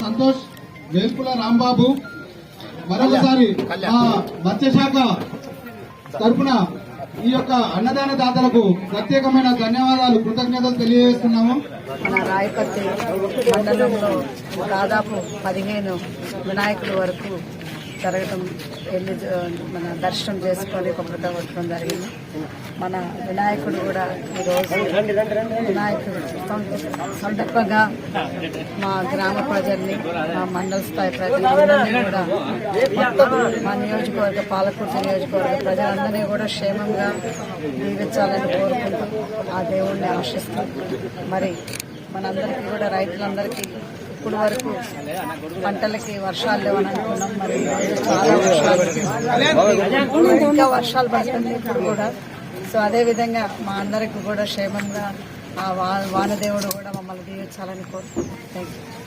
సంతోష్ వేల్పుల రాంబాబు మరొకసారి మత్స్యశాఖ తరఫున ఈ యొక్క అన్నదాన దాతలకు ప్రత్యేకమైన ధన్యవాదాలు, కృతజ్ఞతలు తెలియజేస్తున్నాము. మన రాయపర్తి మండలంలో దాదాపు 15 వినాయకుల వరకు జరగటం, మన దర్శనం చేసుకొని కొబ్బరికాయ కొట్టడం జరిగింది. మన వినాయకుడు కూడా ఈరోజు వినాయకుడు సందర్భంగా మా గ్రామ ప్రజల్ని, మా మండల స్థాయి ప్రజలందరినీ కూడా మొత్తం మా నియోజకవర్గ పాలకుర్తి నియోజకవర్గ ప్రజలందరినీ కూడా క్షేమంగా దీవించాలని కోరుకుంటూ ఆ దేవుణ్ణి ఆశిస్తూ, మరి మనందరికీ కూడా రైతులందరికీ ఇప్పుడు వరకు పంటలకి వర్షాలు లేవని అనుకున్నాం. మరి చాలా వర్షాలు, ఇంకా వర్షాలు పడుతుంది ఇప్పుడు కూడా. సో అదేవిధంగా మా అందరికీ కూడా క్షేమంగా ఆ వానదేవుడు కూడా మమ్మల్ని దీవించాలని కోరుకుంటున్నాం. Thank you.